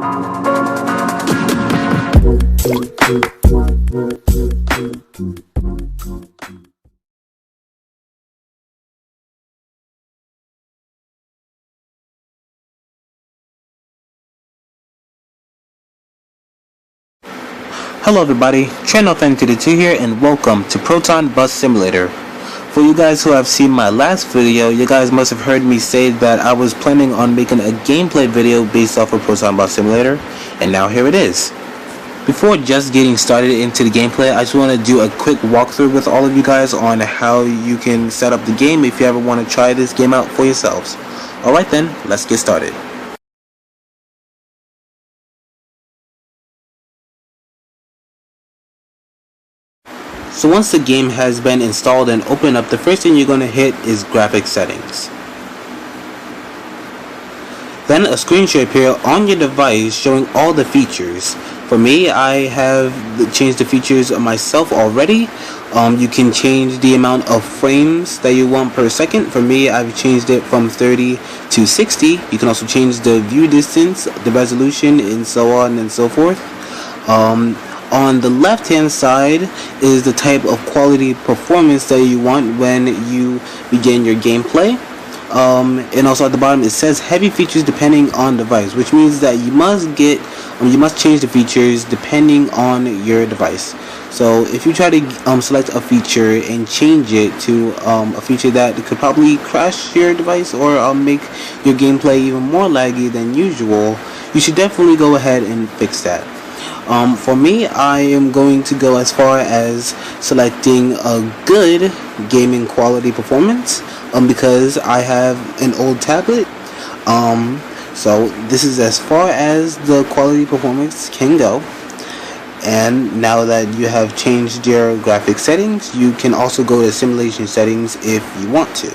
Hello everybody, Trend32 here and welcome to Proton Bus Simulator. For you guys who have seen my last video, you guys must have heard me say that I was planning on making a gameplay video based off of Proton Bus Simulator, and now here it is. Before just getting started into the gameplay, I just want to do a quick walkthrough with all of you guys on how you can set up the game if you ever want to try this game out for yourselves. Alright then, let's get started. So once the game has been installed and opened up, the first thing you're going to hit is graphics settings. Then a screen should appear on your device showing all the features. For me, I have changed the features myself already. You can change the amount of frames that you want per second. For me, I've changed it from 30 to 60. You can also change the view distance, the resolution, and so on and so forth. On the left hand side is the type of quality performance that you want when you begin your gameplay. And also at the bottom it says heavy features depending on device, which means that you must change the features depending on your device. So if you try to select a feature and change it to a feature that could probably crash your device or make your gameplay even more laggy than usual, you should definitely go ahead and fix that. For me, I am going to go as far as selecting a good gaming quality performance because I have an old tablet. So this is as far as the quality performance can go. And now that you have changed your graphic settings, you can also go to simulation settings if you want to.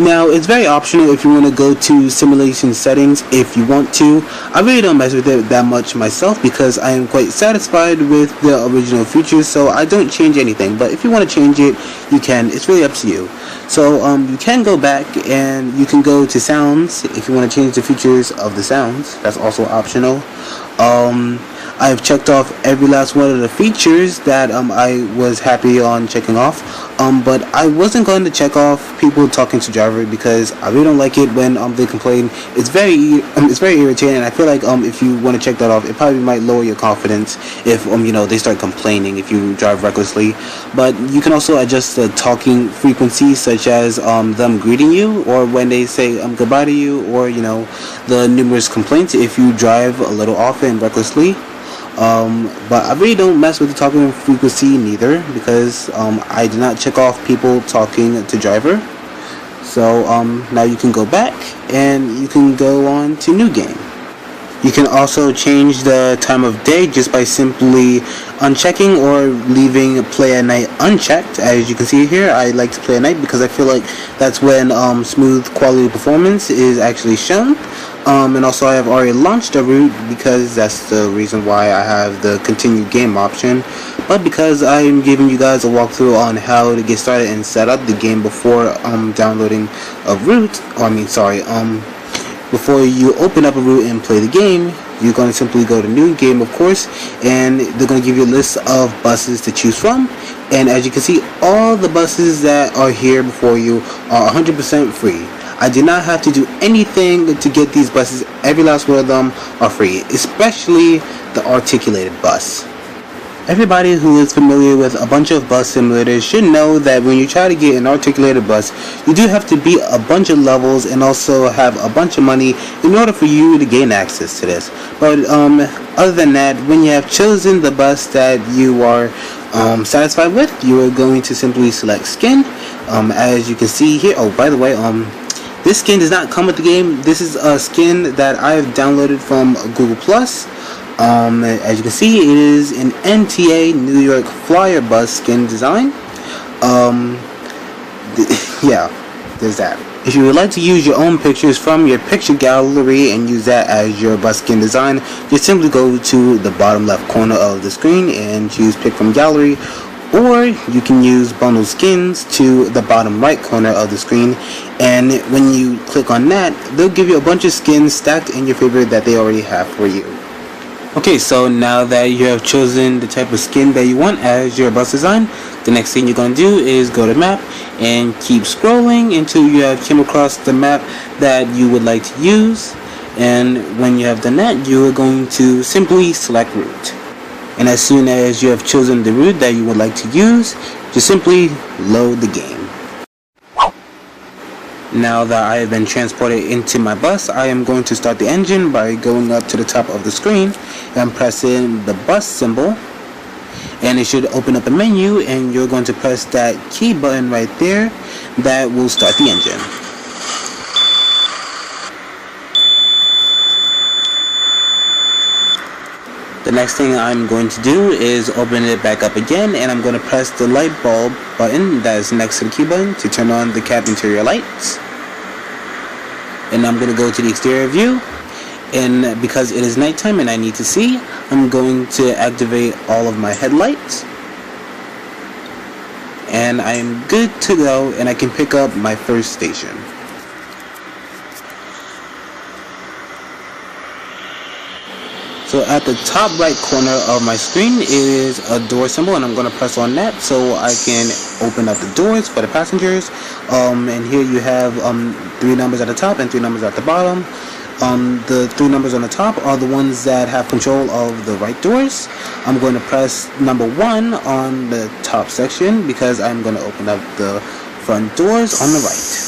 Now, it's very optional if you want to go to simulation settings if you want to. I really don't mess with it that much myself because I am quite satisfied with the original features, so I don't change anything. But if you want to change it, you can. It's really up to you. So you can go back and you can go to sounds if you want to change the features of the sounds. That's also optional. I've checked off every last one of the features that I was happy on checking off, but I wasn't going to check off people talking to driver because I really don't like it when they complain. It's very irritating, and I feel like if you want to check that off, it probably might lower your confidence if they start complaining if you drive recklessly. But you can also adjust the talking frequency, such as them greeting you or when they say goodbye to you, or the numerous complaints if you drive a little often and recklessly. But I really don't mess with the talking frequency neither because I did not check off people talking to driver. So now you can go back and you can go on to new game. You can also change the time of day just by simply unchecking or leaving play at night unchecked. As you can see here, I like to play at night because I feel like that's when smooth quality performance is actually shown. And also I have already launched a route because that's the reason why I have the continue game option. But because I'm giving you guys a walkthrough on how to get started and set up the game before downloading a route, before you open up a route and play the game, you're going to simply go to new game, of course, and they're going to give you a list of buses to choose from. And as you can see, all the buses that are here before you are 100% free. I did not have to do anything to get these buses. Every last one of them are free, especially the articulated bus. Everybody who is familiar with a bunch of bus simulators should know that when you try to get an articulated bus, you do have to beat a bunch of levels and also have a bunch of money in order for you to gain access to this. But other than that, when you have chosen the bus that you are satisfied with, you are going to simply select skin. As you can see here, oh, by the way, this skin does not come with the game. This is a skin that I have downloaded from Google+. As you can see, it is an NTA New York Flyer bus skin design. Yeah, there's that. If you would like to use your own pictures from your picture gallery and use that as your bus skin design, just simply go to the bottom left corner of the screen and choose pick from gallery. Or you can use bundle skins to the bottom right corner of the screen, and when you click on that, they'll give you a bunch of skins stacked in your favor that they already have for you. Okay, so now that you have chosen the type of skin that you want as your bus design, the next thing you're going to do is go to map and keep scrolling until you have came across the map that you would like to use. And when you have done that, you are going to simply select route. And as soon as you have chosen the route that you would like to use, just simply load the game. Now that I have been transported into my bus, I am going to start the engine by going up to the top of the screen and pressing the bus symbol. And it should open up a menu, and you're going to press that key button right there that will start the engine. The next thing I'm going to do is open it back up again, and I'm going to press the light bulb button that is next to the key button to turn on the cab interior lights. And I'm going to go to the exterior view, and because it is nighttime and I need to see, I'm going to activate all of my headlights. And I'm good to go, and I can pick up my first station. So at the top right corner of my screen is a door symbol, and I'm going to press on that so I can open up the doors for the passengers. And here you have 3 numbers at the top and 3 numbers at the bottom. The 3 numbers on the top are the ones that have control of the right doors. I'm going to press number 1 on the top section because I'm going to open up the front doors on the right.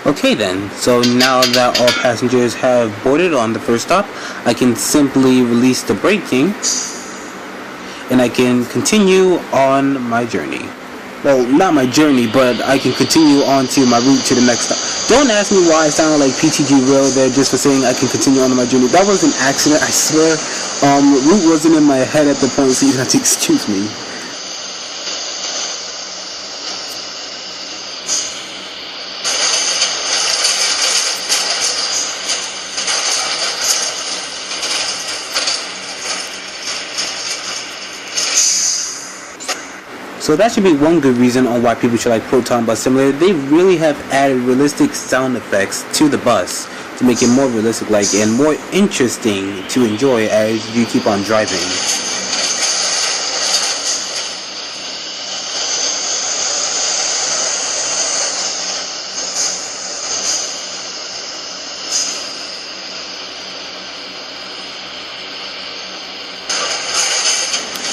Okay then, so now that all passengers have boarded on the first stop, I can simply release the braking and I can continue on my journey. Well, not my journey, but I can continue on to my route to the next stop. Don't ask me why I sounded like PTG Real there just for saying I can continue on my journey. That was an accident, I swear. Route wasn't in my head at the point, so you have to excuse me. So that should be one good reason on why people should like Proton Bus Simulator. They really have added realistic sound effects to the bus to make it more realistic-like and more interesting to enjoy as you keep on driving.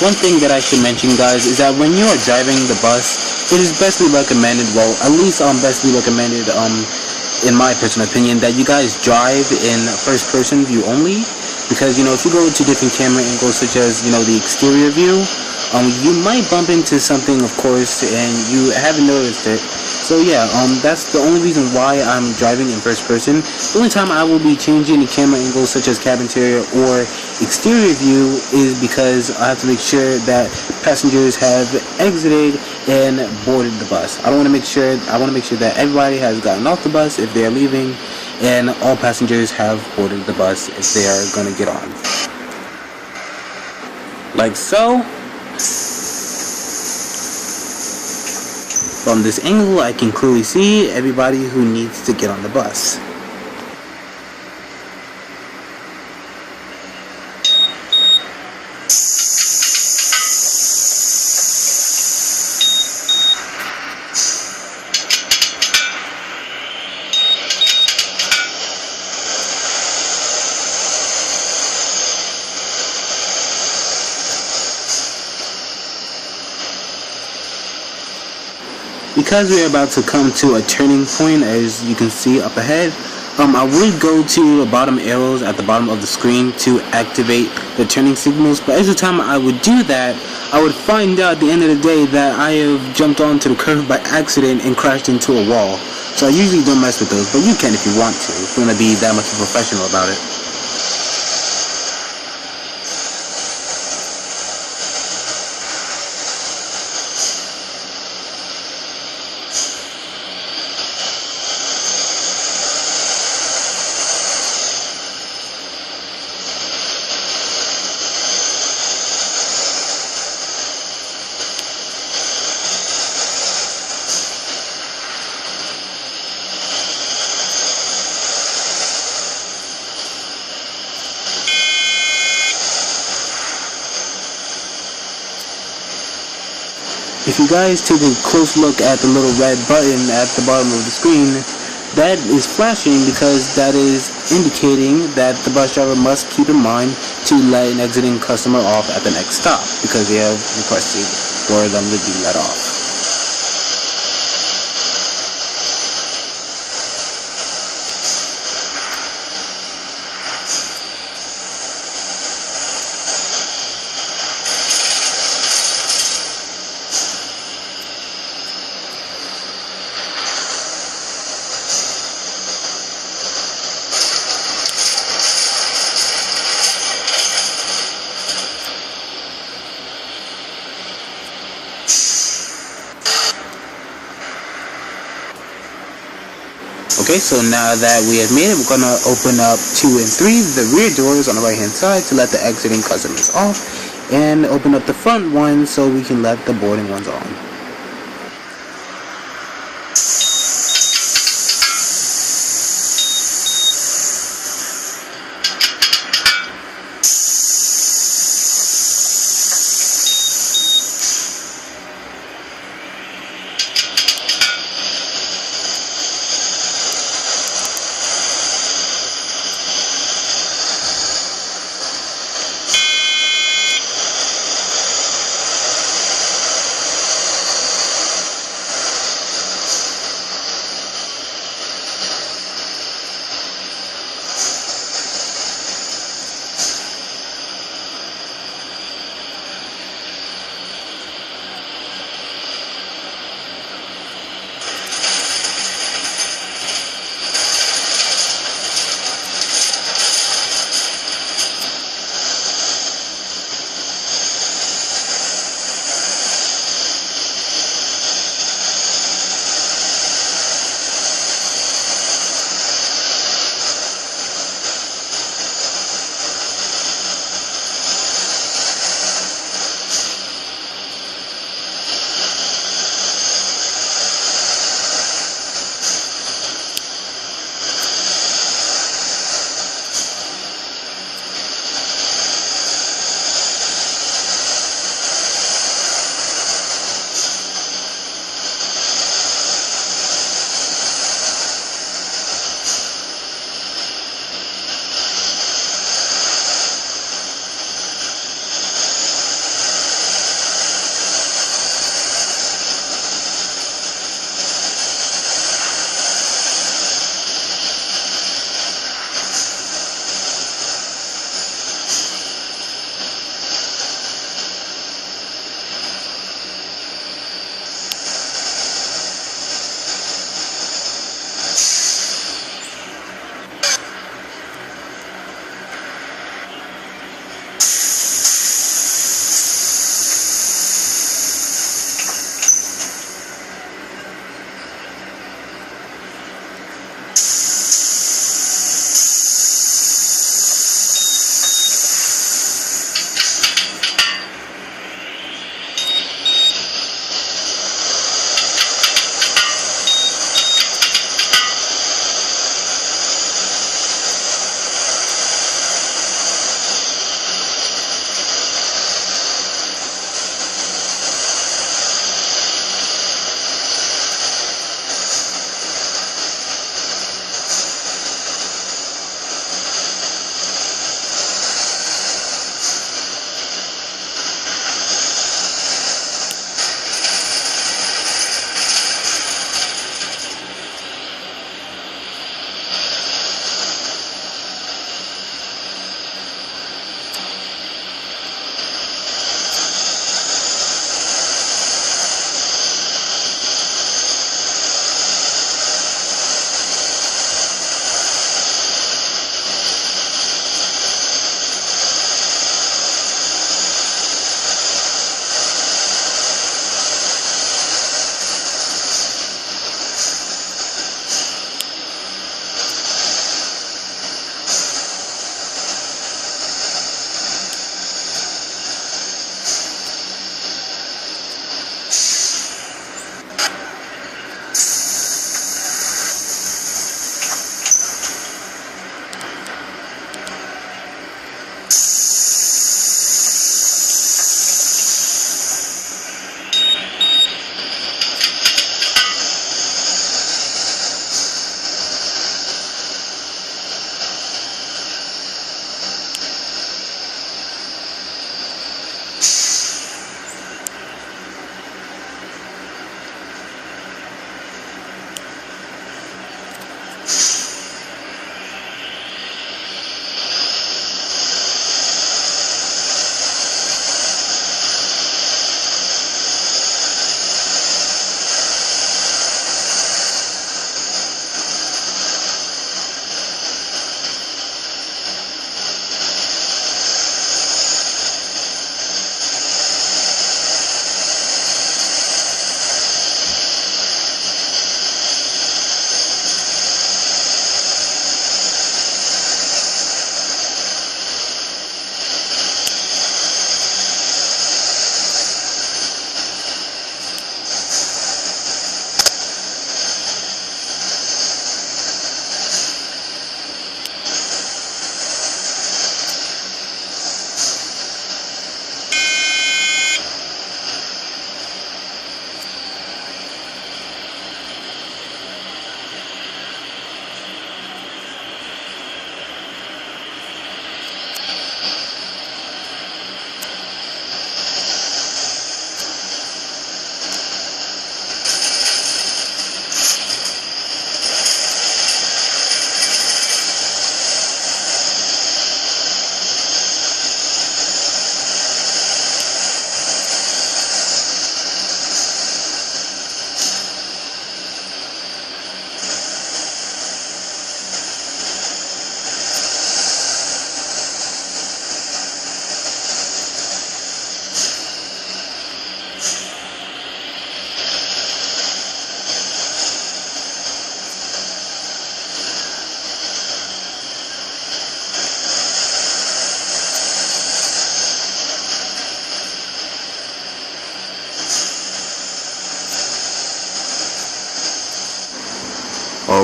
One thing that I should mention, guys, is that when you are driving the bus, it is bestly recommended, well, at least bestly recommended, in my personal opinion, that you guys drive in first person view only, because, you know, if you go to different camera angles, such as, you know, the exterior view, you might bump into something, of course, and you haven't noticed it. So yeah, that's the only reason why I'm driving in first person. The only time I will be changing the camera angles, such as cab interior or exterior view, is because I have to make sure that passengers have exited and boarded the bus. I want to make sure that everybody has gotten off the bus if they are leaving, and all passengers have boarded the bus if they are going to get on. Like so. From this angle, I can clearly see everybody who needs to get on the bus. Because we're about to come to a turning point, as you can see up ahead, I would go to the bottom arrows at the bottom of the screen to activate the turning signals, but every time I would do that, I would find out at the end of the day that I have jumped onto the curve by accident and crashed into a wall. So I usually don't mess with those, but you can if you want to, if you want to be that much of a professional about it. If you guys take a close look at the little red button at the bottom of the screen, that is flashing because that is indicating that the bus driver must keep in mind to let an exiting customer off at the next stop because they have requested for them to be let off. Okay, so now that we have made it, we're going to open up 2 and 3, the rear doors on the right hand side to let the exiting customers off, and open up the front one so we can let the boarding ones on.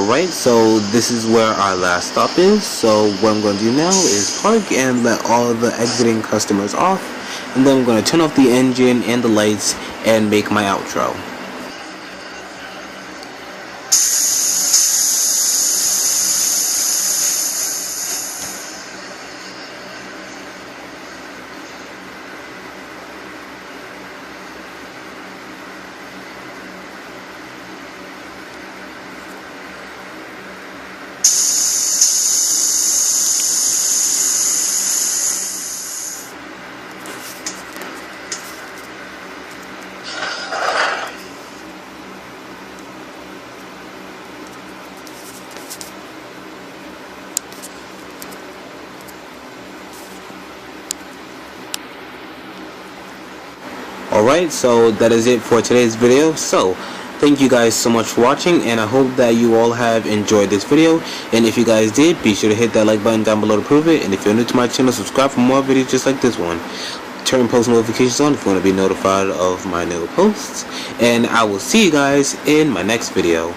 Alright, so this is where our last stop is. So what I'm going to do now is park and let all the exiting customers off, and then I'm going to turn off the engine and the lights and make my outro. Alright, so that is it for today's video. So thank you guys so much for watching, and I hope that you all have enjoyed this video. And if you guys did, be sure to hit that like button down below to prove it. And if you're new to my channel, subscribe for more videos just like this one. Turn post notifications on if you want to be notified of my new posts. And I will see you guys in my next video.